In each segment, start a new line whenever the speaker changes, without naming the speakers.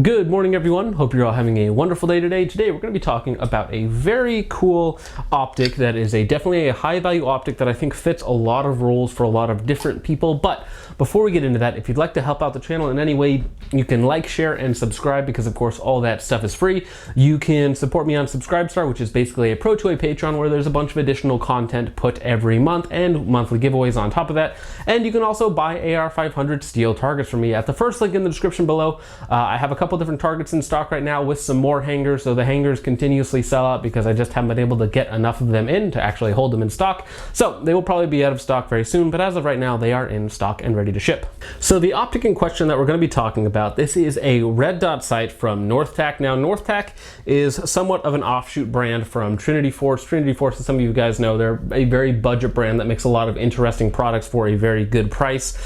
Good morning, everyone. Hope you're all having a wonderful day today. Today we're going to be talking about a very cool optic that is definitely a high value optic that I think fits a lot of roles for a lot of different people. But before we get into that, if you'd like to help out the channel in any way, you can like, share, and subscribe because of course all that stuff is free. You can support me on Subscribestar, which is basically a pro to a Patreon where there's a bunch of additional content put every month and monthly giveaways on top of that. And you can also buy AR-500 steel targets from me at the first link in the description below. I have a couple different targets in stock right now with some more hangers, so the hangers continuously sell out because I just haven't been able to get enough of them in to actually hold them in stock. So they will probably be out of stock very soon, but as of right now they are in stock and ready to ship. So the optic in question that we're going to be talking about, this is a red dot sight from Northtac. Now Northtac is somewhat of an offshoot brand from Trinity Force. Trinity Force, as some of you guys know, they're a very budget brand that makes a lot of interesting products for a very good price.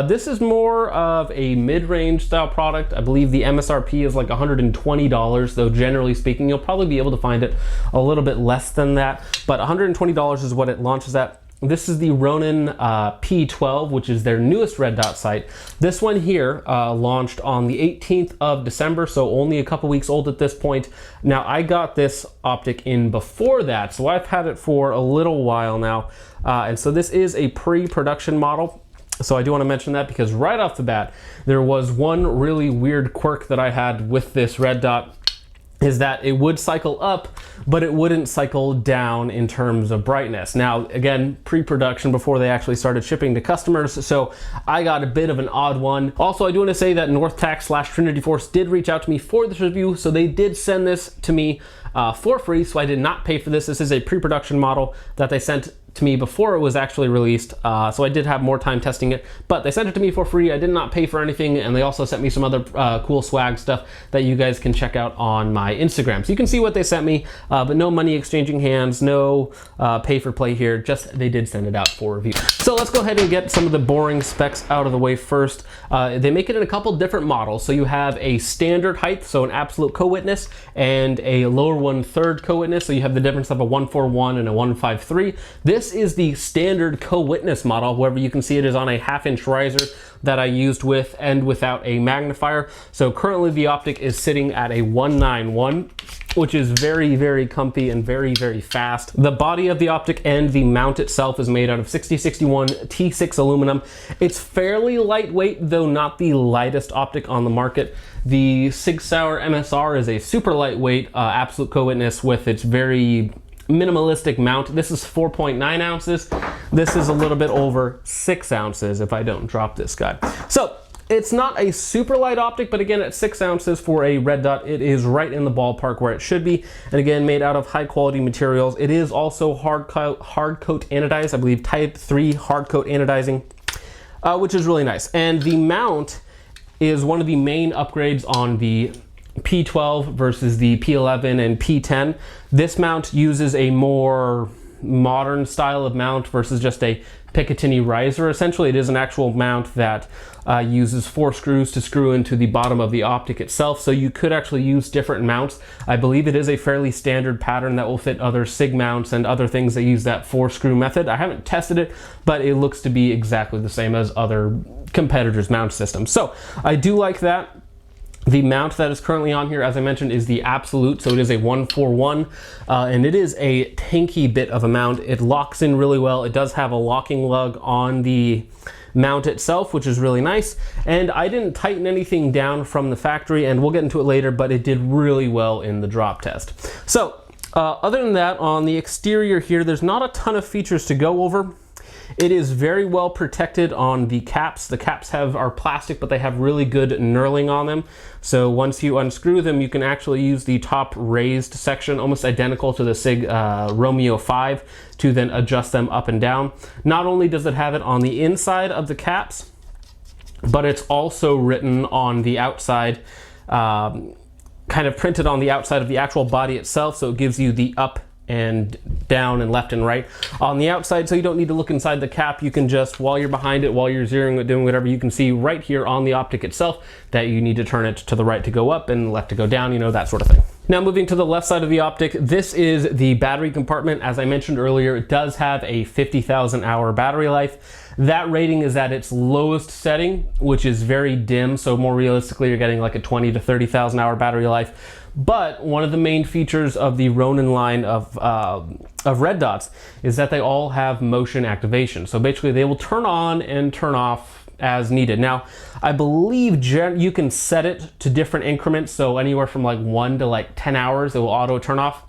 This is more of a mid-range style product. I believe the MSRP is like $120, though generally speaking you'll probably be able to find it a little bit less than that, but $120 is what it launches at. This is the Ronin P12, which is their newest red dot sight. This one here launched on the 18th of December, so only a couple weeks old at this point. Now I got this optic in before that, so I've had it for a little while now, and so this is a pre-production model. So I do want to mention that because right off the bat, there was one really weird quirk that I had with this red dot, is that it would cycle up, but it wouldn't cycle down in terms of brightness. Now, again, pre-production before they actually started shipping to customers, so I got a bit of an odd one. Also, I do want to say that Northtac / Trinity Force did reach out to me for this review, so they did send this to me for free, so I did not pay for this. This is a pre-production model that they sent to me before it was actually released, so I did have more time testing it, but they sent it to me for free. I did not pay for anything, and they also sent me some other cool swag stuff that you guys can check out on my Instagram. So you can see what they sent me, but no money exchanging hands, no pay for play here, just they did send it out for review. So let's go ahead and get some of the boring specs out of the way first. They make it in a couple different models. So you have a standard height, so an absolute co-witness, and a lower 1/3 co-witness, so you have the difference of a 141 and a 153. This is the standard co-witness model. However, you can see it is on a 1/2-inch riser that I used with and without a magnifier. So currently the optic is sitting at a 191, which is very, very comfy and very, very fast. The body of the optic and the mount itself is made out of 6061 T6 aluminum. It's fairly lightweight, though not the lightest optic on the market. The Sig Sauer MSR is a super lightweight absolute co-witness with its very minimalistic mount. This is 4.9 ounces. This is a little bit over 6 ounces if I don't drop this guy. So it's not a super light optic, but again, at 6 ounces for a red dot, it is right in the ballpark where it should be. And again, made out of high quality materials. It is also hard coat anodized, I believe type 3 hard coat anodizing, which is really nice. And the mount is one of the main upgrades on the P12 versus the P11 and P10. This mount uses a more modern style of mount versus just a Picatinny riser. Essentially, it is an actual mount that uses 4 screws to screw into the bottom of the optic itself, so you could actually use different mounts. I believe it is a fairly standard pattern that will fit other SIG mounts and other things that use that 4-screw method. I haven't tested it, but it looks to be exactly the same as other competitors' mount systems. So I do like that. The mount that is currently on here, as I mentioned, is the absolute, so it is a 141, and it is a tanky bit of a mount. It locks in really well. It does have a locking lug on the mount itself, which is really nice, and I didn't tighten anything down from the factory, and we'll get into it later, but it did really well in the drop test. So other than that, on the exterior here, there's not a ton of features to go over. It is very well protected on the caps. The caps are plastic, but they have really good knurling on them. So once you unscrew them, you can actually use the top raised section, almost identical to the SIG Romeo 5, to then adjust them up and down. Not only does it have it on the inside of the caps, but it's also written on the outside, kind of printed on the outside of the actual body itself, so it gives you the up and down and left and right on the outside, so you don't need to look inside the cap. You can just, while you're behind it, while you're zeroing it, doing whatever, you can see right here on the optic itself that you need to turn it to the right to go up and left to go down, you know, that sort of thing. Now moving to the left side of the optic, this is the battery compartment. As I mentioned earlier, it does have a 50,000 hour battery life. That rating is at its lowest setting, which is very dim. So more realistically, you're getting like a 20 to 30,000 hour battery life. But one of the main features of the Ronin line of red dots is that they all have motion activation. So basically they will turn on and turn off as needed. Now, I believe you can set it to different increments, so anywhere from like 1 to like 10 hours, it will auto turn off.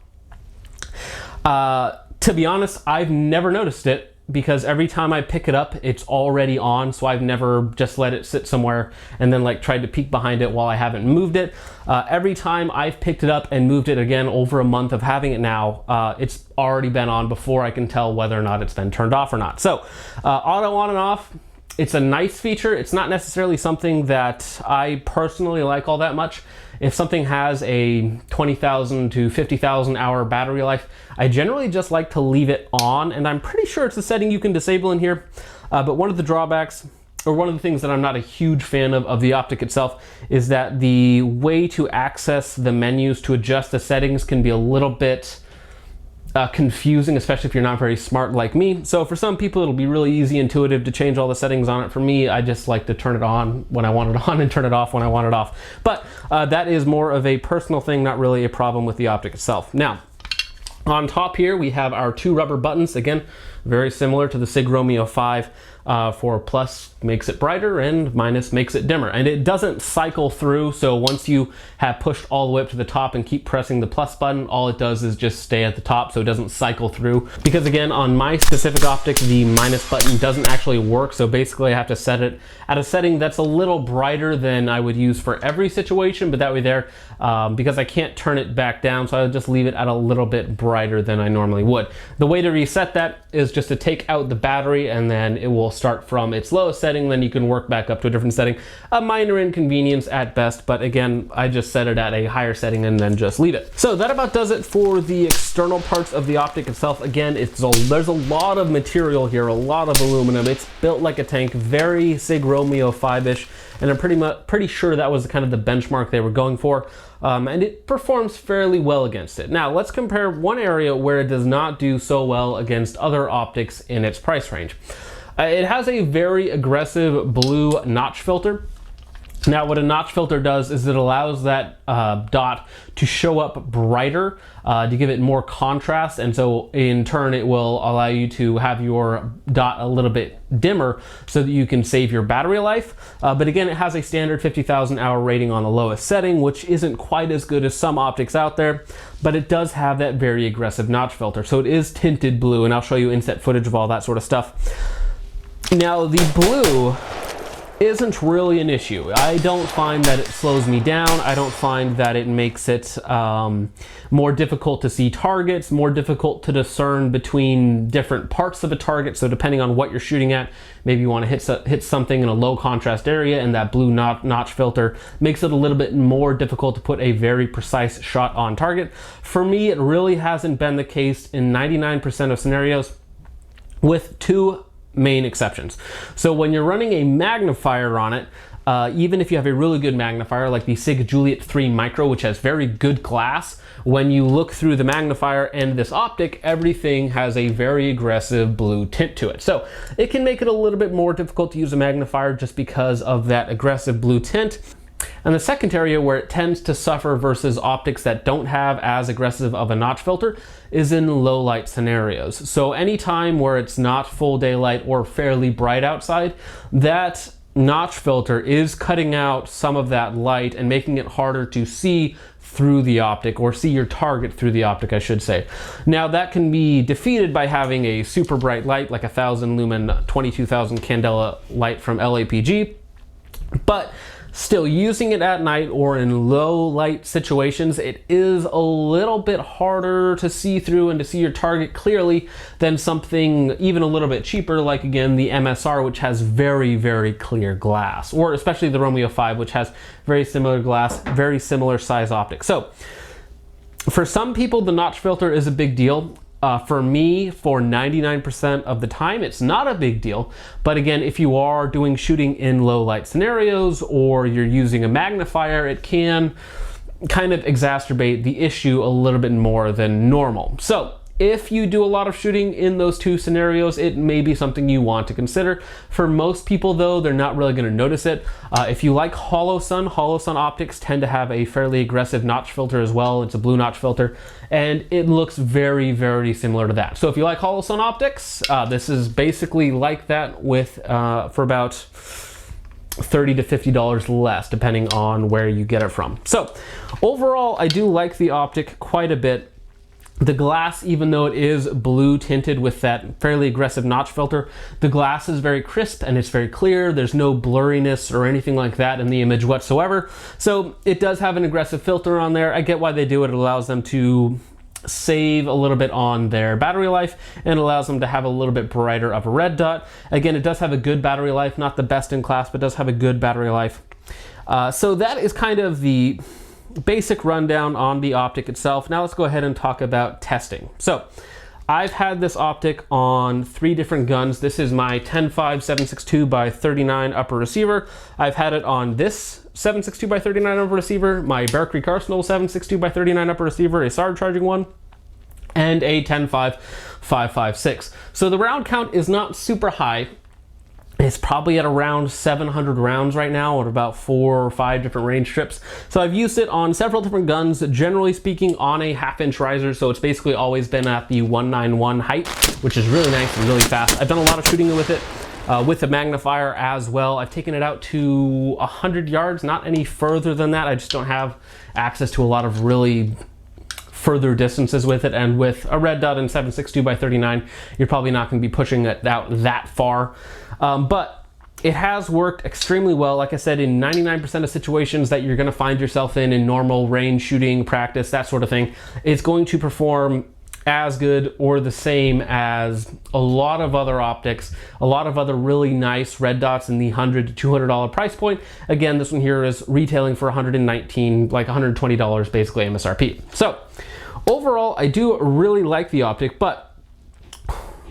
To be honest, I've never noticed it because every time I pick it up, it's already on, so I've never just let it sit somewhere and then like tried to peek behind it while I haven't moved it. Every time I've picked it up and moved it again over a month of having it now, it's already been on before I can tell whether or not it's been turned off or not. So, auto on and off. It's a nice feature. It's not necessarily something that I personally like all that much. If something has a 20,000 to 50,000 hour battery life, I generally just like to leave it on, and I'm pretty sure it's a setting you can disable in here. But one of the drawbacks, or one of the things that I'm not a huge fan of the Optic itself, is that the way to access the menus to adjust the settings can be a little bit confusing, especially if you're not very smart like me. So for some people, it'll be really easy, intuitive to change all the settings on it. For me, I just like to turn it on when I want it on and turn it off when I want it off. But that is more of a personal thing, not really a problem with the Optic itself. Now, on top here, we have our 2 rubber buttons. Again, very similar to the SIG Romeo 5. For plus makes it brighter and minus makes it dimmer, and it doesn't cycle through. So once you have pushed all the way up to the top and keep pressing the plus button, all it does is just stay at the top, so it doesn't cycle through. Because again, on my specific optic, the minus button doesn't actually work, so basically I have to set it at a setting that's a little brighter than I would use for every situation, but that way there, because I can't turn it back down, so I'll just leave it at a little bit brighter than I normally would. The way to reset that is just to take out the battery, and then it will start from its lowest setting, then you can work back up to a different setting. A minor inconvenience at best, but again, I just set it at a higher setting and then just leave it. So that about does it for the external parts of the Optic itself. Again, there's a lot of material here, a lot of aluminum. It's built like a tank, very SIG Romeo 5-ish, and I'm pretty sure that was kind of the benchmark they were going for. And it performs fairly well against it. Now let's compare one area where it does not do so well against other optics in its price range. It has a very aggressive blue notch filter. Now what a notch filter does is it allows that dot to show up brighter to give it more contrast, and so in turn it will allow you to have your dot a little bit dimmer so that you can save your battery life. But again, it has a standard 50,000 hour rating on the lowest setting, which isn't quite as good as some optics out there, but it does have that very aggressive notch filter. So it is tinted blue, and I'll show you inset footage of all that sort of stuff. Now the blue isn't really an issue. I don't find that it slows me down. I don't find that it makes it more difficult to see targets, more difficult to discern between different parts of a target. So depending on what you're shooting at, maybe you want to hit something in a low contrast area, and that blue notch filter makes it a little bit more difficult to put a very precise shot on target. For me, it really hasn't been the case in 99% of scenarios, with 2 main exceptions. So when you're running a magnifier on it, even if you have a really good magnifier like the SIG Juliet 3 Micro, which has very good glass, when you look through the magnifier and this optic, everything has a very aggressive blue tint to it. So it can make it a little bit more difficult to use a magnifier just because of that aggressive blue tint. And the second area where it tends to suffer versus optics that don't have as aggressive of a notch filter is in low light scenarios. So anytime where it's not full daylight or fairly bright outside, that notch filter is cutting out some of that light and making it harder to see through the optic, or see your target through the optic, I should say. Now that can be defeated by having a super bright light like a 1000 lumen 22,000 candela light from LAPG, but still, using it at night or in low light situations, it is a little bit harder to see through and to see your target clearly than something even a little bit cheaper, like again the MSR, which has very, very clear glass, or especially the Romeo 5, which has very similar glass, very similar size optics. So for some people, the notch filter is a big deal. For me, for 99% of the time, it's not a big deal. But again, if you are doing shooting in low light scenarios or you're using a magnifier, it can kind of exacerbate the issue a little bit more than normal. So if you do a lot of shooting in those two scenarios, it may be something you want to consider. For most people though, they're not really going to notice it. If you like hollow sun optics tend to have a fairly aggressive notch filter as well. It's a blue notch filter, and it looks very, very similar to that. So if you like hollow sun optics, this is basically like that with for about $30 to $50 less, depending on where you get it from. So overall, I do like the Optic quite a bit. The glass, even though it is blue tinted with that fairly aggressive notch filter, the glass is very crisp and it's very clear. There's no blurriness or anything like that in the image whatsoever. So it does have an aggressive filter on there. I get why they do it. It allows them to save a little bit on their battery life and allows them to have a little bit brighter of a red dot. Again, it does have a good battery life, not the best in class, but does have a good battery life. So that is kind of the basic rundown on the Optic itself. Now let's go ahead and talk about testing. So I've had this Optic on 3 different guns. This is my 10.5 7.62x39 upper receiver. I've had it on this 7.62x39 upper receiver, my Bear Creek Arsenal 7.62x39 upper receiver, a SAR charging one, and a 10.5 5.56. So the round count is not super high. It's probably at around 700 rounds right now, or about 4 or 5 different range trips. So I've used it on several different guns, generally speaking on a 1/2-inch riser. So it's basically always been at the 191 height, which is really nice and really fast. I've done a lot of shooting with it, with the magnifier as well. I've taken it out to 100 yards, not any further than that. I just don't have access to a lot of really further distances with it, and with a red dot in 7.62x39, you're probably not going to be pushing it out that far. But it has worked extremely well. Like I said, in 99% of situations that you're going to find yourself in normal range shooting practice, that sort of thing, it's going to perform as good or the same as a lot of other optics, a lot of other really nice red dots in the $100 to $200 price point. Again, this one here is retailing for $119, like $120 basically MSRP. So overall, I do really like the Optic, but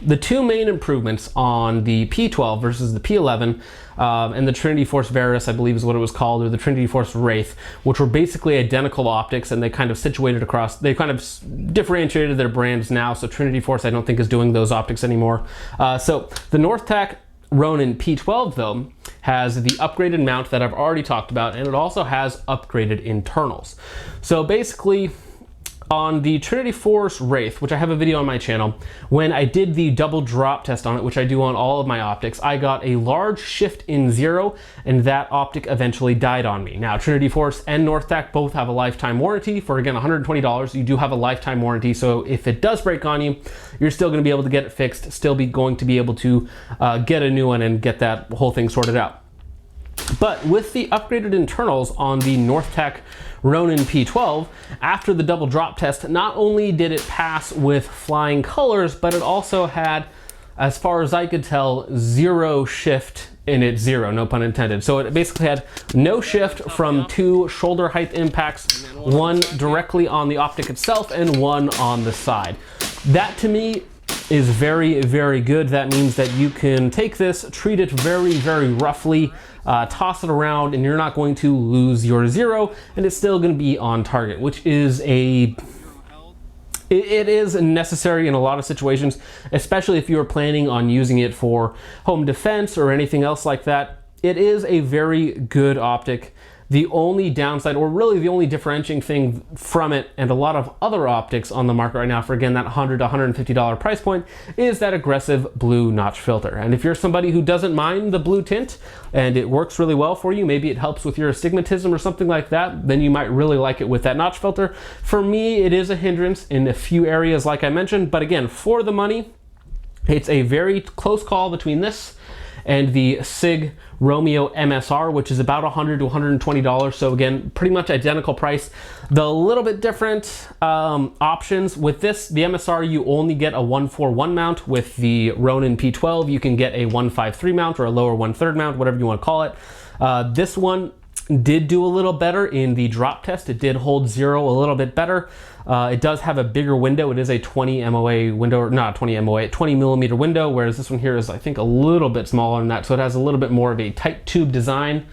the 2 main improvements on the P12 versus the P11 and the Trinity Force Veris, I believe is what it was called, or the Trinity Force Wraith, which were basically identical optics, and they kind of situated across, they kind of differentiated their brands now. So Trinity Force, I don't think, is doing those optics anymore. So the Northtac Ronin P12 though has the upgraded mount that I've already talked about, and it also has upgraded internals. So basically, on the Trinity Force Wraith, which I have a video on my channel, when I did the double drop test on it, which I do on all of my optics, I got a large shift in 0, and that optic eventually died on me. Now, Trinity Force and Northtac both have a lifetime warranty for, again, $120. You do have a lifetime warranty, so if it does break on you, you're still going to be able to get it fixed, still be going to be able to get a new one and get that whole thing sorted out. But with the upgraded internals on the Northtac Ronin P12, after the double drop test, not only did it pass with flying colors, but it also had, as far as I could tell, 0 shift in its 0, no pun intended. So it basically had no shift from 2 shoulder height impacts, 1 directly on the optic itself and 1 on the side. That to me is very, very good. That means that you can take this, treat it very, very roughly, toss it around, and you're not going to lose your 0, and it's still going to be on target, which is it is necessary in a lot of situations, especially if you're planning on using it for home defense or anything else like that. It is a very good optic. The only downside, or really the only differentiating thing from it and a lot of other optics on the market right now for, again, that $100 to $150 price point, is that aggressive blue notch filter. And if you're somebody who doesn't mind the blue tint and it works really well for you, maybe it helps with your astigmatism or something like that, then you might really like it with that notch filter. For me, it is a hindrance in a few areas like I mentioned, but again, for the money, it's a very close call between this and the SIG Romeo MSR, which is about $100 to $120. So again, pretty much identical price. The little bit different options with this, the MSR, you only get a 141 mount. With the Ronin P12, you can get a 153 mount or a lower 1/3 mount, whatever you want to call it. This one did do a little better in the drop test. It did hold 0 a little bit better. It does have a bigger window. It is a 20 MOA window, or not 20 MOA, 20 millimeter window, whereas this one here is, I think, a little bit smaller than that. So it has a little bit more of a tight tube design.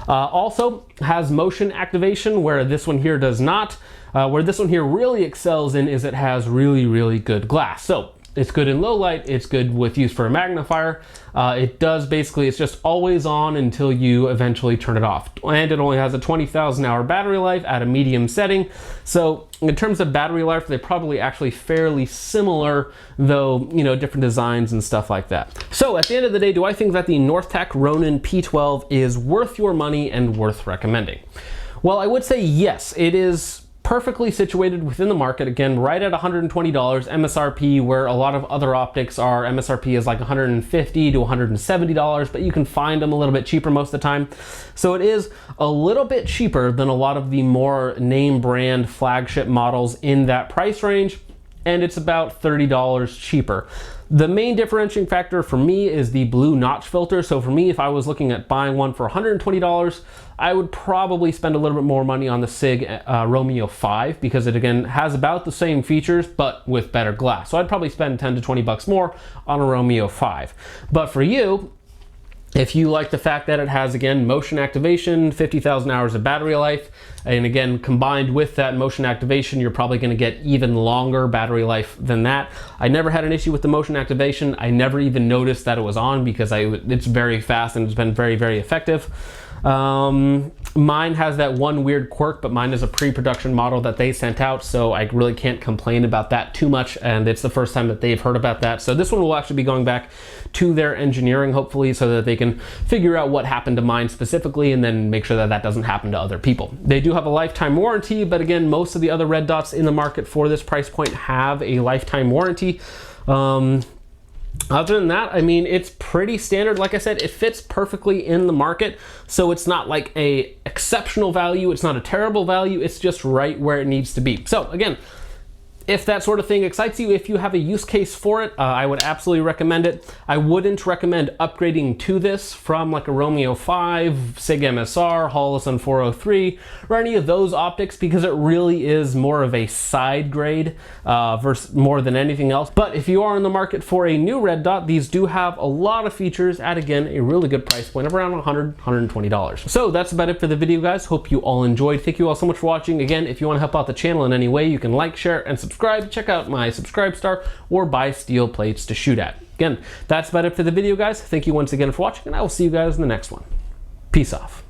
Also has motion activation, where this one here does not. Where this one here really excels in is it has really, really good glass. So it's good in low light, it's good with use for a magnifier. It does basically, it's just always on until you eventually turn it off. And it only has a 20,000 hour battery life at a medium setting. So in terms of battery life, they're probably actually fairly similar, though, you know, different designs and stuff like that. So at the end of the day, do I think that the Northtac Ronin P12 is worth your money and worth recommending? Well, I would say yes, it is perfectly situated within the market, again, right at $120 MSRP, where a lot of other optics are MSRP is like $150 to $170, but you can find them a little bit cheaper most of the time. So it is a little bit cheaper than a lot of the more name brand flagship models in that price range, and it's about $30 cheaper. The main differentiating factor for me is the blue notch filter. So for me, if I was looking at buying one for $120, I would probably spend a little bit more money on the SIG Romeo 5, because it again has about the same features but with better glass. So I'd probably spend 10 to 20 bucks more on a Romeo 5. But for you, if you like the fact that it has, again, motion activation, 50,000 hours of battery life, and again, combined with that motion activation, you're probably gonna get even longer battery life than that. I never had an issue with the motion activation. I never even noticed that it was on, because it's very fast and it's been very, very effective. Mine has that one weird quirk, but mine is a pre-production model that they sent out, so I really can't complain about that too much, and it's the first time that they've heard about that. So this one will actually be going back to their engineering, hopefully, so that they can figure out what happened to mine specifically and then make sure that that doesn't happen to other people. They do have a lifetime warranty, but again, most of the other red dots in the market for this price point have a lifetime warranty. Other than that, I mean, it's pretty standard. Like I said, it fits perfectly in the market, so it's not like a exceptional value, it's not a terrible value, it's just right where it needs to be. So again, if that sort of thing excites you, if you have a use case for it, I would absolutely recommend it. I wouldn't recommend upgrading to this from like a Romeo 5, SIG MSR, Holosun 403, or any of those optics, because it really is more of a side grade versus more than anything else. But if you are in the market for a new red dot, these do have a lot of features at, again, a really good price point of around $100, $120. So that's about it for the video, guys. Hope you all enjoyed. Thank you all so much for watching. Again, if you want to help out the channel in any way, you can like, share, and subscribe. Check out my subscribe star or buy steel plates to shoot at. Again, that's about it for the video, guys. Thank you once again for watching, and I will see you guys in the next one. Peace off.